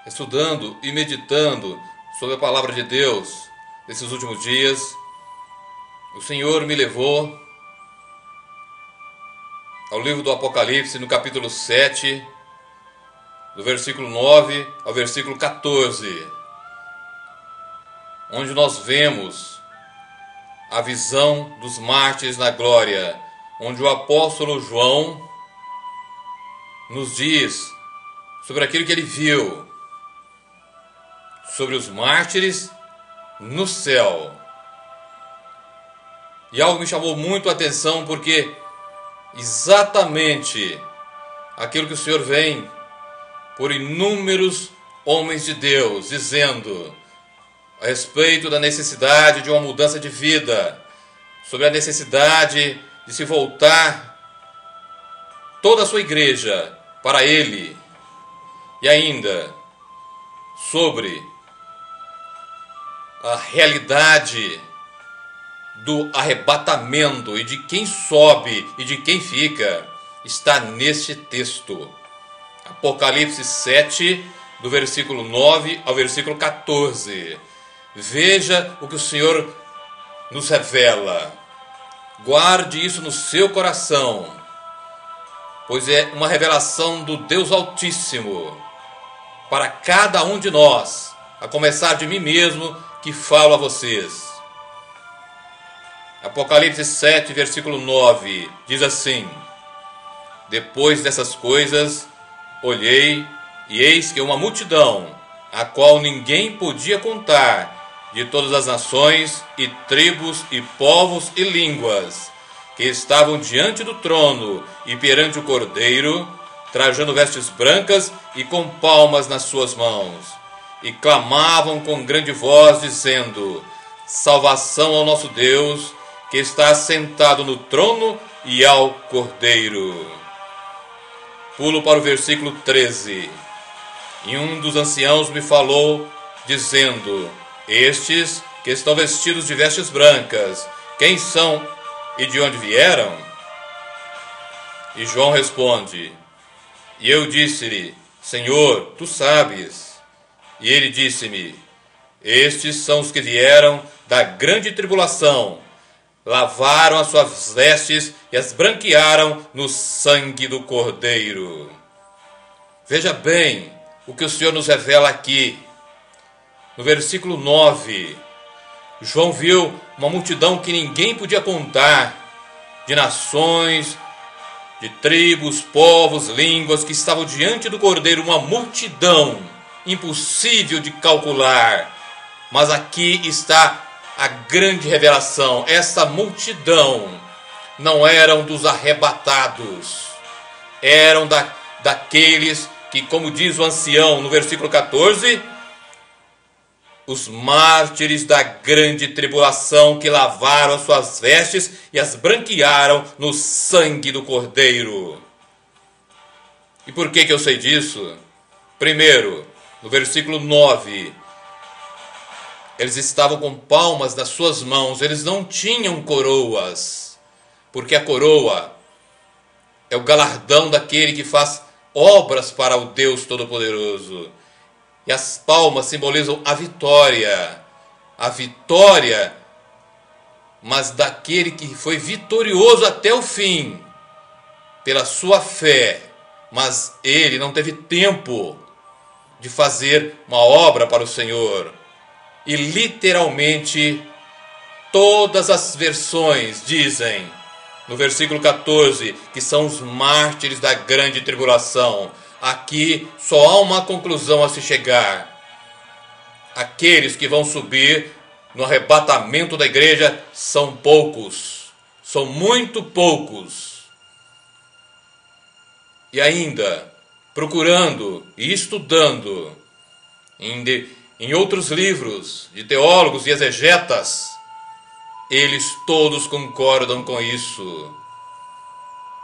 estudando e meditando sobre a palavra de Deus nesses últimos dias, o Senhor me levou ao livro do Apocalipse, no capítulo 7, do versículo 9 ao versículo 14, onde nós vemos a visão dos mártires na glória, onde o apóstolo João nos diz sobre aquilo que ele viu, sobre os mártires no céu. E algo me chamou muito a atenção, porque exatamente aquilo que o Senhor vem por inúmeros homens de Deus dizendo a respeito da necessidade de uma mudança de vida, sobre a necessidade de se voltar toda a sua igreja para Ele, e ainda sobre a realidade do arrebatamento e de quem sobe e de quem fica, está neste texto. Apocalipse 7, do versículo 9 ao versículo 14. Veja o que o Senhor nos revela. Guarde isso no seu coração, pois é uma revelação do Deus Altíssimo para cada um de nós, a começar de mim mesmo, que falo a vocês. Apocalipse 7, versículo 9, diz assim: Depois dessas coisas, olhei, e eis que uma multidão, a qual ninguém podia contar, de todas as nações, e tribos, e povos, e línguas, que estavam diante do trono e perante o Cordeiro, trajando vestes brancas e com palmas nas suas mãos, e clamavam com grande voz, dizendo: Salvação ao nosso Deus, que está assentado no trono, e ao Cordeiro. Pulo para o versículo 13. E um dos anciãos me falou, dizendo: Estes que estão vestidos de vestes brancas, quem são e de onde vieram? E João responde: E eu disse-lhe: Senhor, tu sabes. E ele disse-me: Estes são os que vieram da grande tribulação, lavaram as suas vestes e as branquearam no sangue do Cordeiro. Veja bem o que o Senhor nos revela aqui. No versículo 9, João viu uma multidão que ninguém podia contar, de nações, de tribos, povos, línguas, que estavam diante do Cordeiro, uma multidão impossível de calcular. Mas aqui está a grande revelação. Essa multidão não eram dos arrebatados, eram daqueles que, como diz o ancião no versículo 14, os mártires da grande tribulação, que lavaram as suas vestes e as branquearam no sangue do Cordeiro. E por que eu sei disso? Primeiro, no versículo 9, eles estavam com palmas nas suas mãos, eles não tinham coroas, porque a coroa é o galardão daquele que faz obras para o Deus Todo-Poderoso. E as palmas simbolizam a vitória, mas daquele que foi vitorioso até o fim, pela sua fé, mas ele não teve tempo de fazer uma obra para o Senhor. E literalmente, todas as versões dizem, no versículo 14, que são os mártires da grande tribulação. Aqui só há uma conclusão a se chegar: aqueles que vão subir no arrebatamento da igreja são poucos, são muito poucos. E ainda, procurando e estudando em outros livros de teólogos e exegetas, eles todos concordam com isso.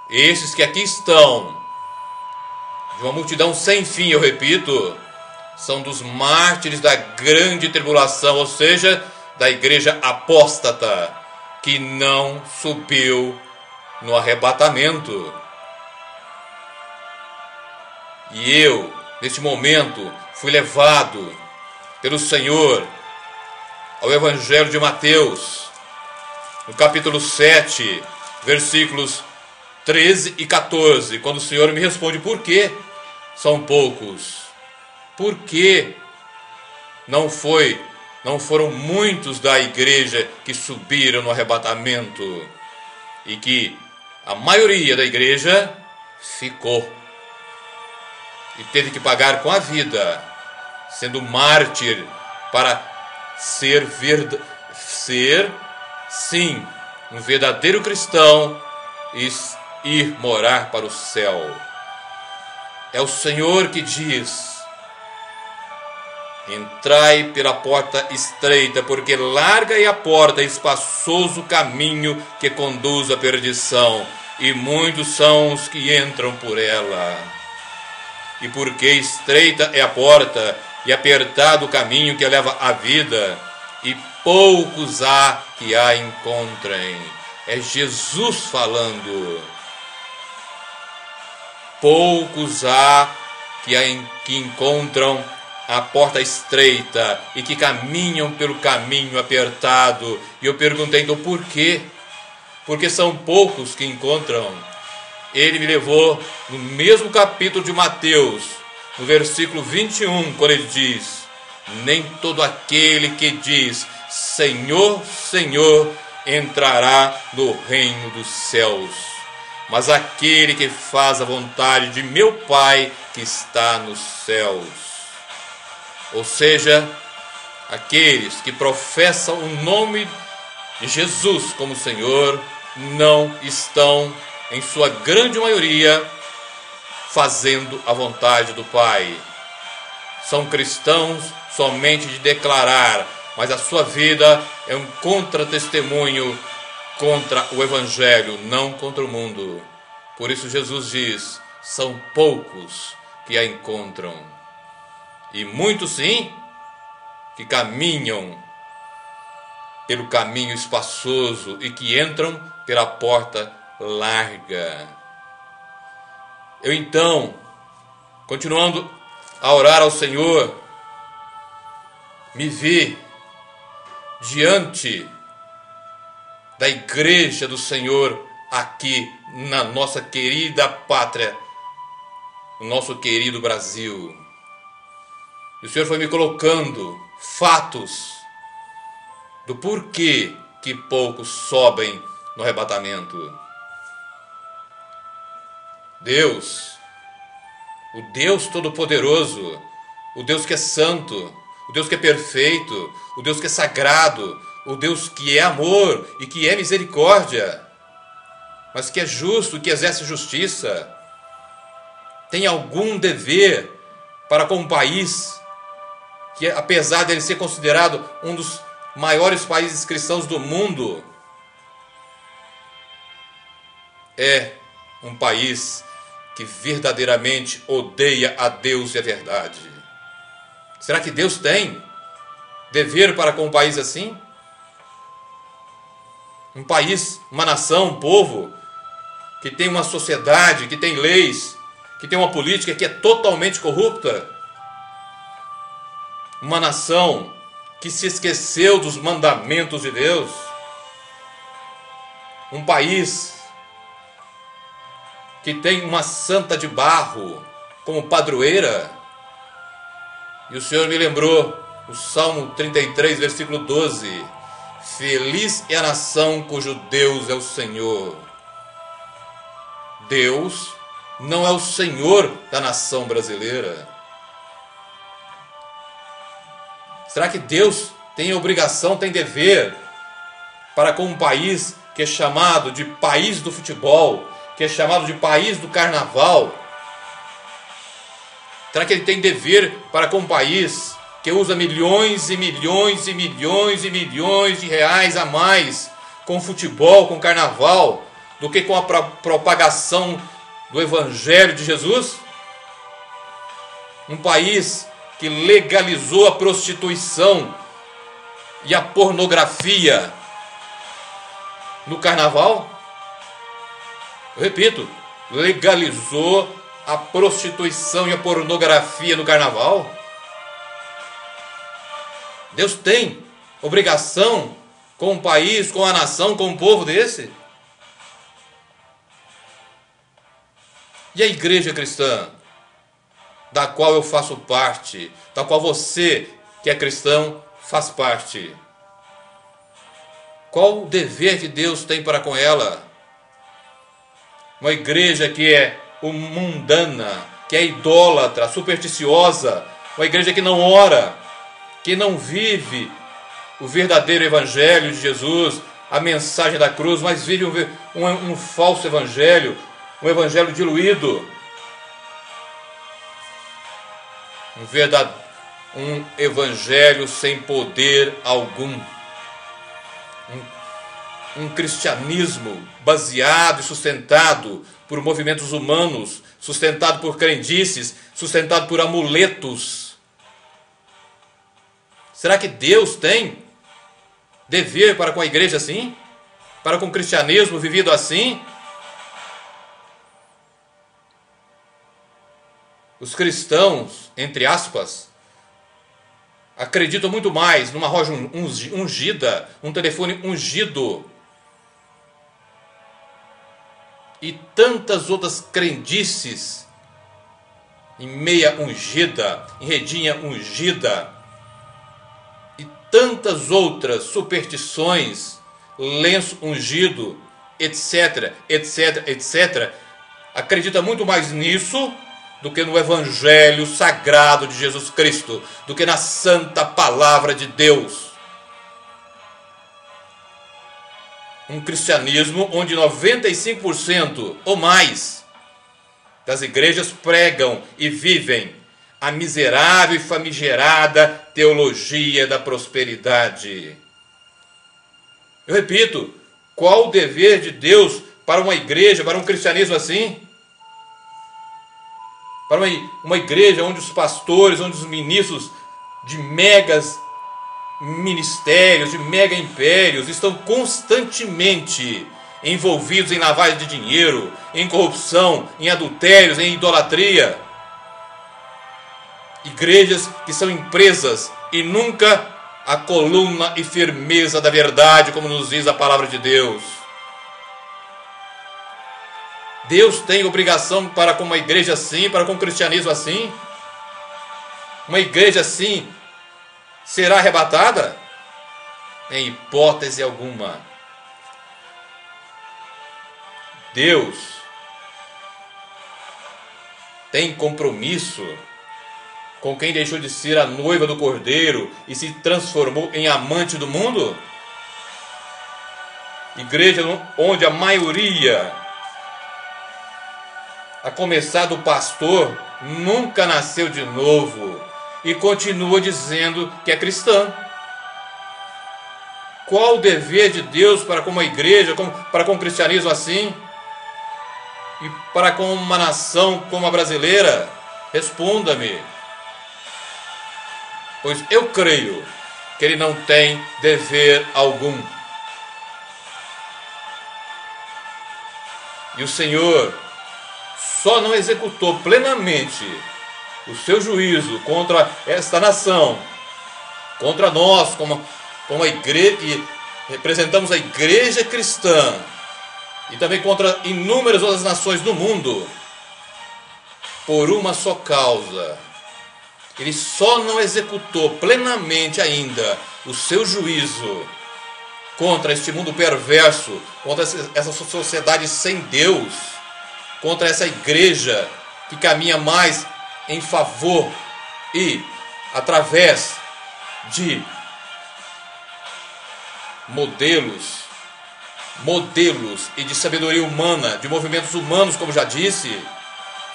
Esses que aqui estão, de uma multidão sem fim, eu repito, são dos mártires da grande tribulação, ou seja, da igreja apóstata, que não subiu no arrebatamento. E eu neste momento, fui levado pelo Senhor ao Evangelho de Mateus, no capítulo 7, versículos 13 e 14, quando o Senhor me responde: por que são poucos? Por que não foram muitos da igreja que subiram no arrebatamento e que a maioria da igreja ficou e teve que pagar com a vida, sendo mártir para ser sim, um verdadeiro cristão e ir morar para o céu. É o Senhor que diz: entrai pela porta estreita, porque larga é a porta, espaçoso o caminho que conduz à perdição, e muitos são os que entram por ela. E porque estreita é a porta e apertado o caminho que leva à vida, e poucos há que a encontrem. É Jesus falando. Poucos há que encontram a porta estreita e que caminham pelo caminho apertado. E eu perguntei: então por quê? Porque são poucos que encontram. Ele me levou no mesmo capítulo de Mateus, no versículo 21, quando ele diz: nem todo aquele que diz Senhor, Senhor, entrará no reino dos céus, mas aquele que faz a vontade de meu Pai que está nos céus. Ou seja, aqueles que professam o nome de Jesus como Senhor não estão, em sua grande maioria, fazendo a vontade do Pai. São cristãos somente de declarar, mas a sua vida é um contra-testemunho contra o Evangelho, não contra o mundo. Por isso Jesus diz: são poucos que a encontram. E muitos sim, que caminham pelo caminho espaçoso e que entram pela porta larga. Eu então, continuando a orar ao Senhor, me vi diante da igreja do Senhor aqui na nossa querida pátria, no nosso querido Brasil. E o Senhor foi me colocando fatos do porquê que poucos sobem no arrebatamento. Deus, o Deus Todo-Poderoso, o Deus que é santo, o Deus que é perfeito, o Deus que é sagrado, o Deus que é amor e que é misericórdia, mas que é justo, que exerce justiça, tem algum dever para com um país que, apesar de ele ser considerado um dos maiores países cristãos do mundo, é um país que verdadeiramente odeia a Deus e a verdade. Será que Deus tem dever para com um país assim? Um país, uma nação, um povo que tem uma sociedade, que tem leis, que tem uma política que é totalmente corrupta? Uma nação que se esqueceu dos mandamentos de Deus? Um país que tem uma santa de barro como padroeira? E o Senhor me lembrou o Salmo 33, versículo 12: feliz é a nação cujo Deus é o Senhor. Deus não é o Senhor da nação brasileira. Será que Deus tem obrigação, tem dever para com um país que é chamado de país do futebol, que é chamado de país do carnaval? Será que ele tem dever para com um país que usa milhões e milhões e milhões e milhões de reais a mais com futebol, com carnaval, do que com a propagação do Evangelho de Jesus? Um país que legalizou a prostituição e a pornografia no carnaval? Eu repito, legalizou a prostituição e a pornografia no carnaval? Deus tem obrigação com um país, com a nação, com um povo desse? E a igreja cristã, da qual eu faço parte, da qual você, que é cristão, faz parte? Qual o dever que Deus tem para com ela? Uma igreja que é mundana, que é idólatra, supersticiosa, uma igreja que não ora, que não vive o verdadeiro evangelho de Jesus, a mensagem da cruz, mas vive um falso evangelho, um evangelho diluído, um evangelho sem poder algum, um cristianismo baseado e sustentado por movimentos humanos, sustentado por crendices, sustentado por amuletos. Será que Deus tem dever para com a igreja assim? Para com o cristianismo vivido assim? Os cristãos, entre aspas, acreditam muito mais numa rocha ungida, um telefone ungido e tantas outras crendices em meia ungida, em redinha ungida e tantas outras superstições, lenço ungido, etc, etc, etc. Acredita muito mais nisso do que no evangelho sagrado de Jesus Cristo, do que na santa palavra de Deus. Um cristianismo onde 95% ou mais das igrejas pregam e vivem a miserável e famigerada teologia da prosperidade. Eu repito, qual o dever de Deus para uma igreja, para um cristianismo assim? Para uma igreja onde os pastores, onde os ministros de megas ministérios, de mega impérios estão constantemente envolvidos em lavagem de dinheiro, em corrupção, em adultérios, em idolatria. Igrejas que são empresas e nunca a coluna e firmeza da verdade, como nos diz a palavra de Deus. Deus tem obrigação para com uma igreja assim, para com o cristianismo assim? Uma igreja assim será arrebatada? Em hipótese alguma. Deus tem compromisso com quem deixou de ser a noiva do Cordeiro e se transformou em amante do mundo? Igreja onde a maioria, a começar do pastor, nunca nasceu de novo e continua dizendo que é cristã. Qual o dever de Deus para com uma igreja, para com o cristianismo assim? E para com uma nação como a brasileira? Responda-me. Pois eu creio que ele não tem dever algum. E o Senhor só não executou plenamente o seu juízo contra esta nação, contra nós, como a igreja, que representamos a igreja cristã, e também contra inúmeras outras nações do mundo, por uma só causa. Ele só não executou plenamente ainda o seu juízo contra este mundo perverso, contra essa sociedade sem Deus, contra essa igreja que caminha mais em favor e através de modelos e de sabedoria humana, de movimentos humanos, como já disse.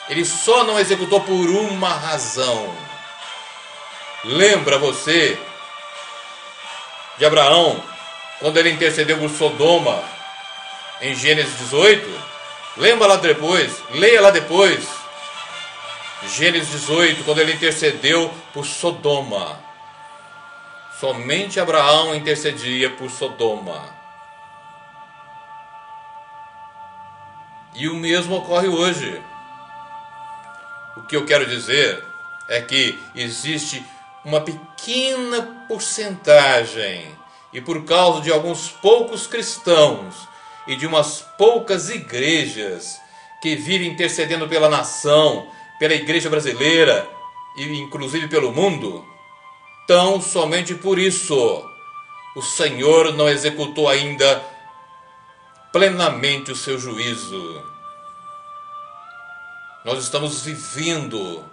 Ele só não executou por uma razão. Lembra você de Abraão, quando ele intercedeu por Sodoma, em Gênesis 18? Lembra lá depois, leia lá depois. Gênesis 18, quando ele intercedeu por Sodoma. Somente Abraão intercedia por Sodoma. E o mesmo ocorre hoje. O que eu quero dizer é que existe uma pequena porcentagem, e por causa de alguns poucos cristãos e de umas poucas igrejas que vivem intercedendo pela nação, pela igreja brasileira e inclusive pelo mundo, tão somente por isso o Senhor não executou ainda plenamente o seu juízo. Nós estamos vivendo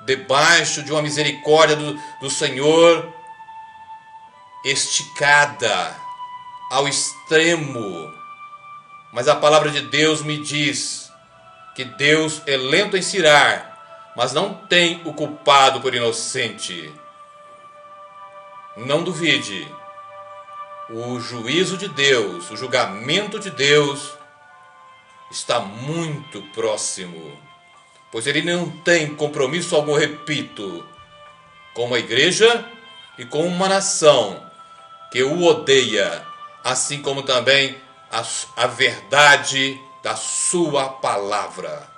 debaixo de uma misericórdia do Senhor esticada ao extremo. Mas a palavra de Deus me diz que Deus é lento em se irar, mas não tem o culpado por inocente. Não duvide, o juízo de Deus, o julgamento de Deus está muito próximo, pois ele não tem compromisso algum, repito, com uma igreja e com uma nação que o odeia, assim como também a verdade da sua palavra.